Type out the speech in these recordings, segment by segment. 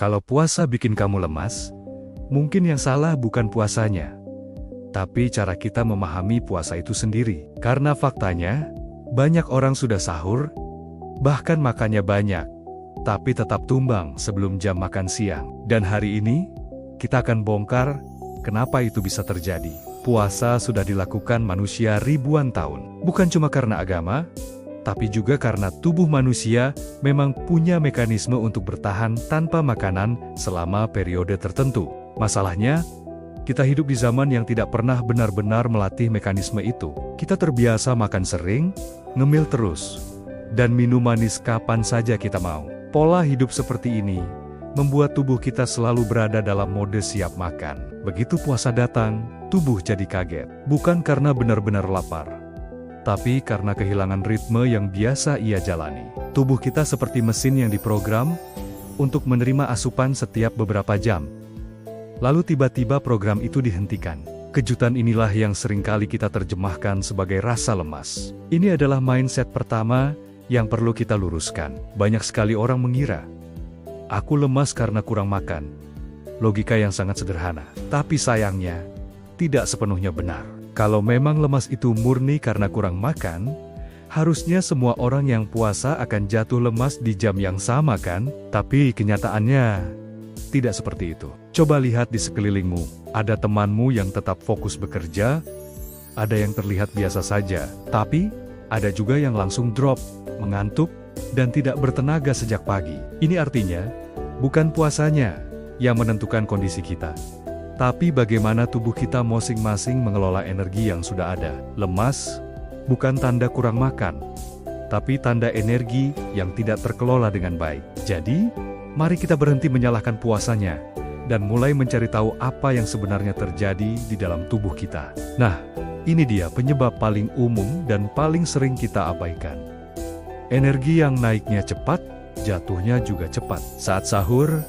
Kalau puasa bikin kamu lemas, mungkin yang salah bukan puasanya, tapi cara kita memahami puasa itu sendiri. Karena faktanya, banyak orang sudah sahur, bahkan makannya banyak, tapi tetap tumbang sebelum jam makan siang. Dan hari ini, kita akan bongkar kenapa itu bisa terjadi. Puasa sudah dilakukan manusia ribuan tahun, bukan cuma karena agama, tapi juga karena tubuh manusia memang punya mekanisme untuk bertahan tanpa makanan selama periode tertentu. Masalahnya, kita hidup di zaman yang tidak pernah benar-benar melatih mekanisme itu. Kita terbiasa makan sering, ngemil terus, dan minum manis kapan saja kita mau. Pola hidup seperti ini membuat tubuh kita selalu berada dalam mode siap makan. Begitu puasa datang, tubuh jadi kaget. Bukan karena benar-benar lapar, tapi karena kehilangan ritme yang biasa ia jalani. Tubuh kita seperti mesin yang diprogram untuk menerima asupan setiap beberapa jam. Lalu tiba-tiba program itu dihentikan. Kejutan inilah yang seringkali kita terjemahkan sebagai rasa lemas. Ini adalah mindset pertama yang perlu kita luruskan. Banyak sekali orang mengira, aku lemas karena kurang makan. Logika yang sangat sederhana. Tapi sayangnya, tidak sepenuhnya benar. Kalau memang lemas itu murni karena kurang makan, harusnya semua orang yang puasa akan jatuh lemas di jam yang sama kan? Tapi kenyataannya tidak seperti itu. Coba lihat di sekelilingmu, ada temanmu yang tetap fokus bekerja, ada yang terlihat biasa saja, tapi ada juga yang langsung drop, mengantuk, dan tidak bertenaga sejak pagi. Ini artinya, bukan puasanya yang menentukan kondisi kita, tapi bagaimana tubuh kita masing-masing mengelola energi yang sudah ada. Lemas bukan tanda kurang makan, tapi tanda energi yang tidak terkelola dengan baik. Jadi, mari kita berhenti menyalahkan puasanya, dan mulai mencari tahu apa yang sebenarnya terjadi di dalam tubuh kita. Nah, ini dia penyebab paling umum dan paling sering kita abaikan. Energi yang naiknya cepat, jatuhnya juga cepat. Saat sahur,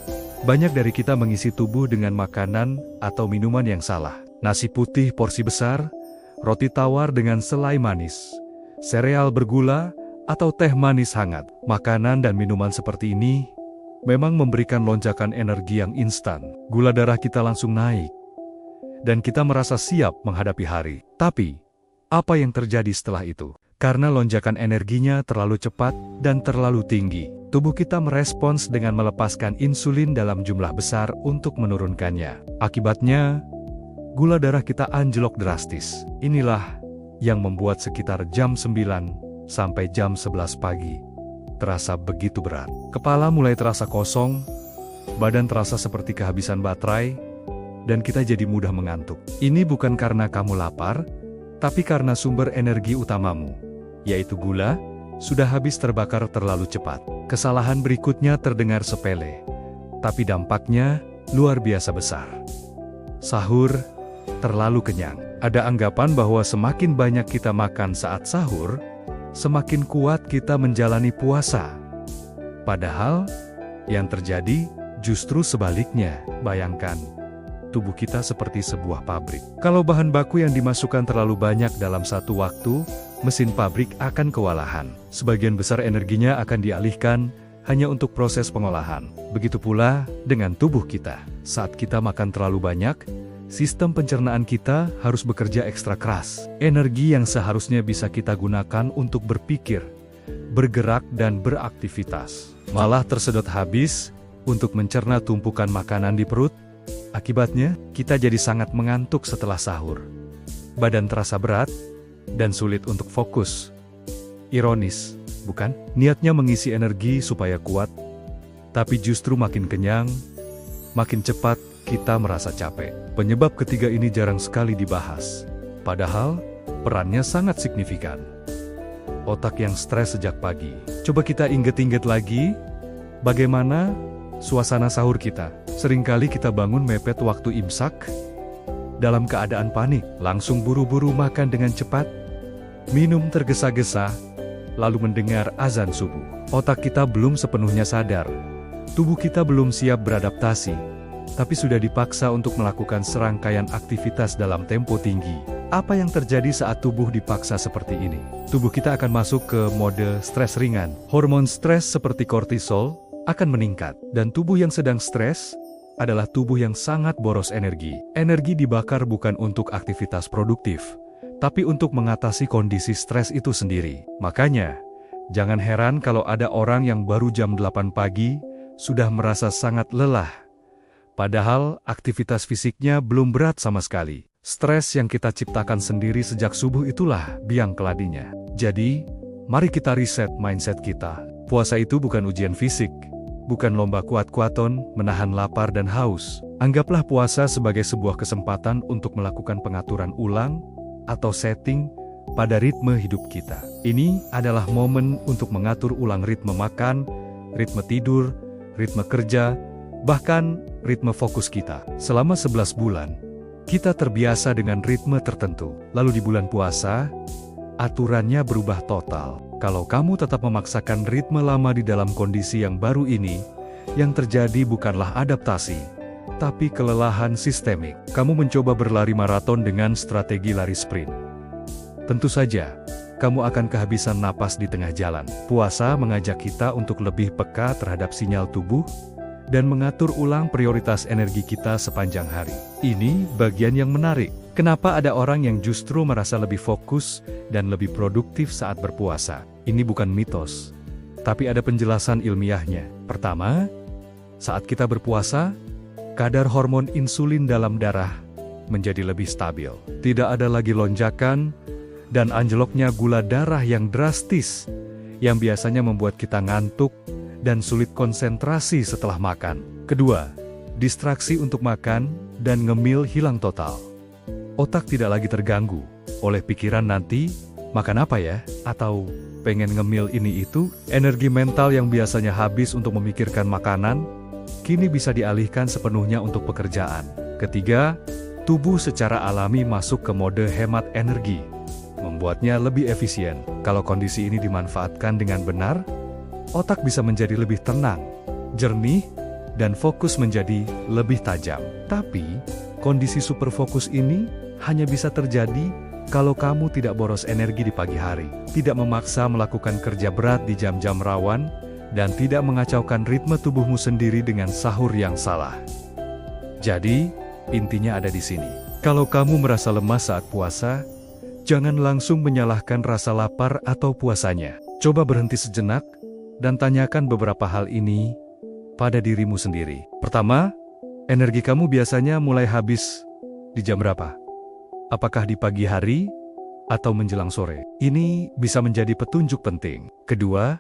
banyak dari kita mengisi tubuh dengan makanan atau minuman yang salah. Nasi putih porsi besar, roti tawar dengan selai manis, sereal bergula, atau teh manis hangat. Makanan dan minuman seperti ini memang memberikan lonjakan energi yang instan. Gula darah kita langsung naik, dan kita merasa siap menghadapi hari. Tapi, apa yang terjadi setelah itu? Karena lonjakan energinya terlalu cepat dan terlalu tinggi, tubuh kita merespons dengan melepaskan insulin dalam jumlah besar untuk menurunkannya. Akibatnya, gula darah kita anjlok drastis. Inilah yang membuat sekitar jam 9 sampai jam 11 pagi terasa begitu berat. Kepala mulai terasa kosong, badan terasa seperti kehabisan baterai, dan kita jadi mudah mengantuk. Ini bukan karena kamu lapar, tapi karena sumber energi utamamu, yaitu gula, sudah habis terbakar terlalu cepat. Kesalahan berikutnya terdengar sepele, tapi dampaknya luar biasa besar. Sahur terlalu kenyang. Ada anggapan bahwa semakin banyak kita makan saat sahur, semakin kuat kita menjalani puasa. Padahal, yang terjadi justru sebaliknya. Bayangkan, tubuh kita seperti sebuah pabrik. Kalau bahan baku yang dimasukkan terlalu banyak dalam satu waktu, mesin pabrik akan kewalahan. Sebagian besar energinya akan dialihkan hanya untuk proses pengolahan. Begitu pula dengan tubuh kita. Saat kita makan terlalu banyak, sistem pencernaan kita harus bekerja ekstra keras. Energi yang seharusnya bisa kita gunakan untuk berpikir, bergerak, dan beraktivitas malah tersedot habis untuk mencerna tumpukan makanan di perut. Akibatnya, kita jadi sangat mengantuk setelah sahur. Badan terasa berat dan sulit untuk fokus. Ironis, bukan? Niatnya mengisi energi supaya kuat, tapi justru makin kenyang, makin cepat kita merasa capek. Penyebab ketiga ini jarang sekali dibahas, padahal perannya sangat signifikan. Otak yang stres sejak pagi. Coba kita inget-inget lagi, bagaimana suasana sahur kita. Seringkali kita bangun mepet waktu imsak, dalam keadaan panik, langsung buru-buru makan dengan cepat, minum tergesa-gesa, lalu mendengar azan subuh. Otak kita belum sepenuhnya sadar, tubuh kita belum siap beradaptasi, tapi sudah dipaksa untuk melakukan serangkaian aktivitas dalam tempo tinggi. Apa yang terjadi saat tubuh dipaksa seperti ini? Tubuh kita akan masuk ke mode stres ringan. Hormon stres seperti kortisol akan meningkat. Dan tubuh yang sedang stres adalah tubuh yang sangat boros energi. Energi dibakar bukan untuk aktivitas produktif, tapi untuk mengatasi kondisi stres itu sendiri. Makanya, jangan heran kalau ada orang yang baru jam 8 pagi sudah merasa sangat lelah. Padahal aktivitas fisiknya belum berat sama sekali. Stres yang kita ciptakan sendiri sejak subuh itulah biang keladinya. Jadi, mari kita reset mindset kita. Puasa itu bukan ujian fisik, bukan lomba kuat-kuaton, menahan lapar dan haus. Anggaplah puasa sebagai sebuah kesempatan untuk melakukan pengaturan ulang atau setting pada ritme hidup kita. Ini adalah momen untuk mengatur ulang ritme makan, ritme tidur, ritme kerja, bahkan ritme fokus kita. Selama 11 bulan, kita terbiasa dengan ritme tertentu. Lalu di bulan puasa, aturannya berubah total. Kalau kamu tetap memaksakan ritme lama di dalam kondisi yang baru ini, yang terjadi bukanlah adaptasi, tapi kelelahan sistemik. Kamu mencoba berlari maraton dengan strategi lari sprint. Tentu saja, kamu akan kehabisan napas di tengah jalan. Puasa mengajak kita untuk lebih peka terhadap sinyal tubuh, dan mengatur ulang prioritas energi kita sepanjang hari. Ini bagian yang menarik. Kenapa ada orang yang justru merasa lebih fokus dan lebih produktif saat berpuasa? Ini bukan mitos, tapi ada penjelasan ilmiahnya. Pertama, saat kita berpuasa, kadar hormon insulin dalam darah menjadi lebih stabil. Tidak ada lagi lonjakan dan anjloknya gula darah yang drastis, yang biasanya membuat kita ngantuk dan sulit konsentrasi setelah makan. Kedua, distraksi untuk makan dan ngemil hilang total. Otak tidak lagi terganggu oleh pikiran nanti, makan apa ya? Atau pengen ngemil ini itu. Energi mental yang biasanya habis untuk memikirkan makanan, kini bisa dialihkan sepenuhnya untuk pekerjaan. Ketiga, tubuh secara alami masuk ke mode hemat energi, membuatnya lebih efisien. Kalau kondisi ini dimanfaatkan dengan benar, otak bisa menjadi lebih tenang, jernih, dan fokus menjadi lebih tajam. Tapi, kondisi superfokus ini hanya bisa terjadi kalau kamu tidak boros energi di pagi hari, tidak memaksa melakukan kerja berat di jam-jam rawan, dan tidak mengacaukan ritme tubuhmu sendiri dengan sahur yang salah. Jadi, intinya ada di sini. Kalau kamu merasa lemas saat puasa, jangan langsung menyalahkan rasa lapar atau puasanya. Coba berhenti sejenak, dan tanyakan beberapa hal ini pada dirimu sendiri. Pertama, energi kamu biasanya mulai habis di jam berapa? Apakah di pagi hari atau menjelang sore? Ini bisa menjadi petunjuk penting. Kedua,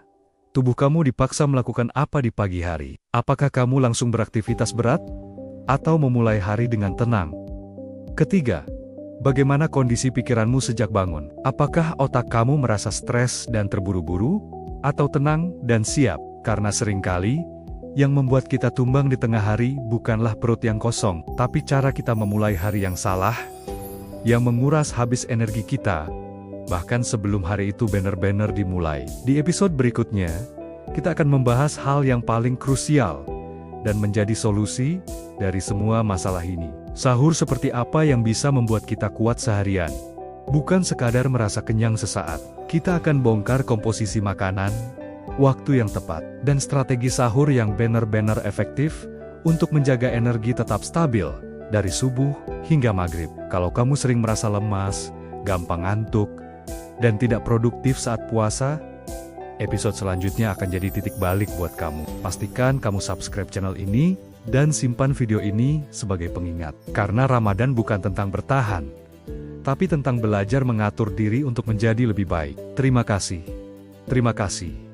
tubuh kamu dipaksa melakukan apa di pagi hari? Apakah kamu langsung beraktivitas berat atau memulai hari dengan tenang? Ketiga, bagaimana kondisi pikiranmu sejak bangun? Apakah otak kamu merasa stres dan terburu-buru, atau tenang dan siap? Karena seringkali, yang membuat kita tumbang di tengah hari bukanlah perut yang kosong, tapi cara kita memulai hari yang salah, yang menguras habis energi kita, bahkan sebelum hari itu benar-benar dimulai. Di episode berikutnya, kita akan membahas hal yang paling krusial, dan menjadi solusi dari semua masalah ini. Sahur seperti apa yang bisa membuat kita kuat seharian? Bukan sekadar merasa kenyang sesaat. Kita akan bongkar komposisi makanan, waktu yang tepat, dan strategi sahur yang benar-benar efektif untuk menjaga energi tetap stabil dari subuh hingga maghrib. Kalau kamu sering merasa lemas, gampang ngantuk, dan tidak produktif saat puasa, episode selanjutnya akan jadi titik balik buat kamu. Pastikan kamu subscribe channel ini dan simpan video ini sebagai pengingat. Karena Ramadan bukan tentang bertahan, tapi tentang belajar mengatur diri untuk menjadi lebih baik. Terima kasih. Terima kasih.